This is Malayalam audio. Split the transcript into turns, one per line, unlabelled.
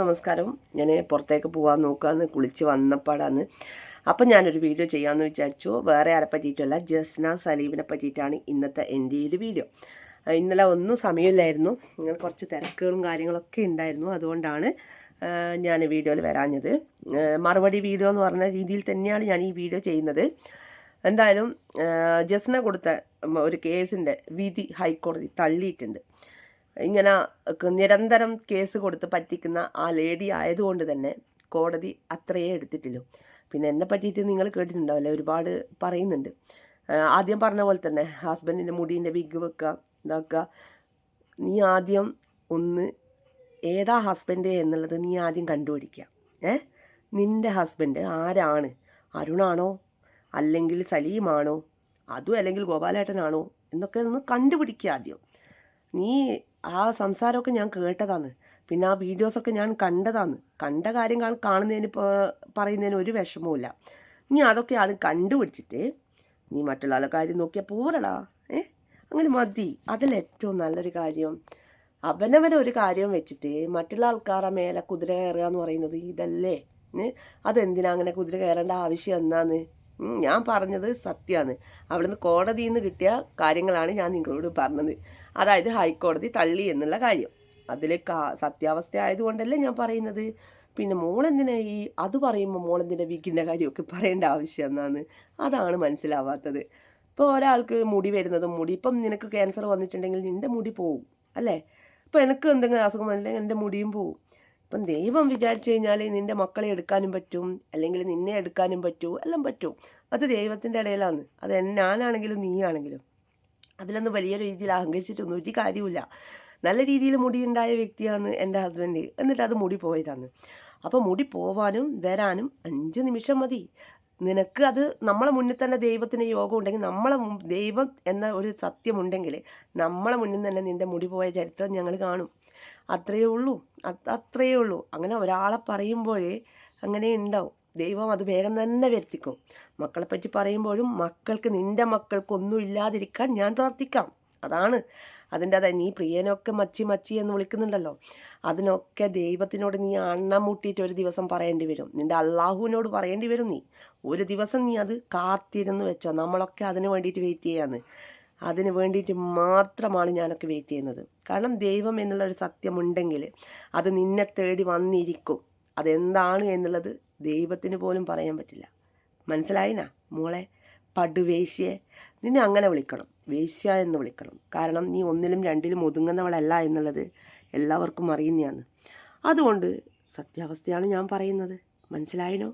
നമസ്കാരം. ഞാൻ പുറത്തേക്ക് പോകാൻ നോക്കുകയാണ്, കുളിച്ച് വന്നപ്പാടാണ്. അപ്പം ഞാനൊരു വീഡിയോ ചെയ്യാമെന്ന് വിചാരിച്ചു. വേറെ ആരെ പറ്റിയിട്ടല്ല, ജസ്ന സലീമിനെ പറ്റിയിട്ടാണ് ഇന്നത്തെ എൻ്റെ ഒരു വീഡിയോ. ഇന്നലെ ഒന്നും സമയമില്ലായിരുന്നു, ഇങ്ങനെ കുറച്ച് തിരക്കുകളും കാര്യങ്ങളൊക്കെ ഉണ്ടായിരുന്നു. അതുകൊണ്ടാണ് ഞാൻ വീഡിയോയിൽ വരാഞ്ഞത്. മറുപടി വീഡിയോ എന്ന് പറഞ്ഞ രീതിയിൽ തന്നെയാണ് ഞാൻ ഈ വീഡിയോ ചെയ്യുന്നത്. എന്തായാലും ജസ്ന കൊടുത്ത ഒരു കേസിൻ്റെ വിധി ഹൈക്കോടതി തള്ളിയിട്ടുണ്ട്. ഇങ്ങനെ നിരന്തരം കേസ് കൊടുത്ത് പറ്റിക്കുന്ന ആ ലേഡി ആയതുകൊണ്ട് തന്നെ കോടതി അത്രയേ എടുത്തിട്ടില്ലു. പിന്നെ എന്നെ പറ്റിയിട്ട് നിങ്ങൾ കേട്ടിട്ടുണ്ടാവില്ലേ, ഒരുപാട് പറയുന്നുണ്ട്. ആദ്യം പറഞ്ഞ പോലെ തന്നെ ഹസ്ബൻഡിൻ്റെ മുടീൻ്റെ വിഗ് വെക്കുക, ഇതാക്കുക. നീ ആദ്യം ഒന്ന് ഏതാ ഹസ്ബൻഡ് എന്നുള്ളത് നീ ആദ്യം കണ്ടുപിടിക്കുക. നിൻ്റെ ഹസ്ബൻഡ് ആരാണ്? അരുണാണോ, അല്ലെങ്കിൽ സലീമാണോ, അതും അല്ലെങ്കിൽ ഗോപാലേട്ടനാണോ എന്നൊക്കെ ഒന്ന് കണ്ടുപിടിക്കുക ആദ്യം. നീ ആ സംസാരമൊക്കെ ഞാൻ കേട്ടതാണ്, പിന്നെ ആ വീഡിയോസൊക്കെ ഞാൻ കണ്ടതാണ്. കണ്ട കാര്യം കാണുന്നതിന് പറയുന്നതിന് ഒരു വിഷമവുമില്ല. നീ അതൊക്കെ ആദ്യം കണ്ടുപിടിച്ചിട്ട് നീ മറ്റുള്ള കാര്യം നോക്കിയാൽ പോരടാ. അങ്ങനെ മതി. അതല്ല ഏറ്റവും നല്ലൊരു കാര്യം. അവനവനെ ഒരു കാര്യം വെച്ചിട്ട് മറ്റുള്ള ആൾക്കാരുടെ മേലെ കുതിര കയറുക എന്ന് പറയുന്നത് ഇതല്ലേ? അതെന്തിനാ അങ്ങനെ കുതിര കയറേണ്ട ആവശ്യം എന്നാന്ന്? ഞാൻ പറഞ്ഞത് സത്യമാണ്. അവിടുന്ന് കോടതിയിൽ നിന്ന് കിട്ടിയ കാര്യങ്ങളാണ് ഞാൻ നിങ്ങളോട് പറഞ്ഞത്. അതായത് ഹൈക്കോടതി തള്ളി എന്നുള്ള കാര്യം. അതിൽ സത്യാവസ്ഥ ആയതുകൊണ്ടല്ലേ ഞാൻ പറയുന്നത്. പിന്നെ മോളെന്തിനാ അത് പറയുമ്പോൾ മോളെന്തിനാ വീക്കിൻ്റെ കാര്യമൊക്കെ പറയേണ്ട ആവശ്യം എന്നാണ്. അതാണ് മനസ്സിലാവാത്തത്. ഇപ്പോൾ ഒരാൾക്ക് മുടി വരുന്നതും ഇപ്പം നിനക്ക് ക്യാൻസർ വന്നിട്ടുണ്ടെങ്കിൽ നിൻ്റെ മുടി പോവും അല്ലേ? ഇപ്പോൾ എനിക്ക് എന്തെങ്കിലും അസുഖം വന്നിട്ടുണ്ടെങ്കിൽ എൻ്റെ മുടിയും പോവും. ഇപ്പം ദൈവം വിചാരിച്ചു കഴിഞ്ഞാൽ നിൻ്റെ മക്കളെ എടുക്കാനും പറ്റും, അല്ലെങ്കിൽ നിന്നെ എടുക്കാനും പറ്റും, എല്ലാം പറ്റും. അത് ദൈവത്തിൻ്റെ ഇടയിലാണ്. അത് ഞാനാണെങ്കിലും നീയാണെങ്കിലും. അതിലൊന്നും വലിയ രീതിയിൽ അഹങ്കരിച്ചിട്ടൊന്നും ഒരു കാര്യമില്ല. നല്ല രീതിയിൽ മുടി ഉണ്ടായ വ്യക്തിയാണ് എൻ്റെ ഹസ്ബൻഡ്. എന്നിട്ട് അത് മുടി പോയതാണ്. അപ്പോൾ മുടി പോവാനും വരാനും 5 നിമിഷം മതി. നിനക്ക് അത് നമ്മളെ മുന്നിൽ തന്നെ ദൈവത്തിന് യോഗം ഉണ്ടെങ്കിൽ, ദൈവം എന്ന ഒരു സത്യമുണ്ടെങ്കിൽ നമ്മളെ മുന്നിൽ തന്നെ നിൻ്റെ മുടി പോയ ചരിത്രം ഞങ്ങൾ കാണും. അത്രയേ ഉള്ളൂ. അങ്ങനെ ഒരാളെ പറയുമ്പോഴേ അങ്ങനെ ഉണ്ടാവും. ദൈവം അത് വേഗം തന്നെ വരുത്തിക്കും. മക്കളെപ്പറ്റി പറയുമ്പോഴും നിൻ്റെ മക്കൾക്കൊന്നും ഇല്ലാതിരിക്കാൻ ഞാൻ പ്രാർത്ഥിക്കാം. അതാണ് അതിൻ്റെ നീ പ്രിയനൊക്കെ മച്ചി എന്ന് വിളിക്കുന്നുണ്ടല്ലോ, അതിനൊക്കെ ദൈവത്തിനോട് നീ അണ്ണം മുട്ടിയിട്ട് ഒരു ദിവസം പറയേണ്ടി വരും. നിൻ്റെ അള്ളാഹുവിനോട് പറയേണ്ടി വരും. നീ ഒരു ദിവസം നീ അത് കാത്തിരുന്ന് വെച്ചോ. നമ്മളൊക്കെ അതിന് വേണ്ടിയിട്ട് വെയിറ്റ് ചെയ്യാന്ന്. അതിന് വേണ്ടിയിട്ട് മാത്രമാണ് ഞാനൊക്കെ വെയിറ്റ് ചെയ്യുന്നത്. കാരണം ദൈവം എന്നുള്ളൊരു സത്യമുണ്ടെങ്കിൽ അത് നിന്നെ തേടി വന്നിരിക്കും. അതെന്താണ് എന്നുള്ളത് ദൈവത്തിന് പോലും പറയാൻ പറ്റില്ല. മനസ്സിലായിനാ മോളെ? പടുവേശ്യയെ നിന്നെ അങ്ങനെ വിളിക്കണം, വേശ്യ എന്ന് വിളിക്കണം. കാരണം നീ 1ലും 2ലും ഒതുങ്ങുന്നവളല്ല എന്നുള്ളത് എല്ലാവർക്കും അറിയുന്നതാണ്. അതുകൊണ്ട് സത്യാവസ്ഥയാണ് ഞാൻ പറയുന്നത്. മനസ്സിലായിനോ?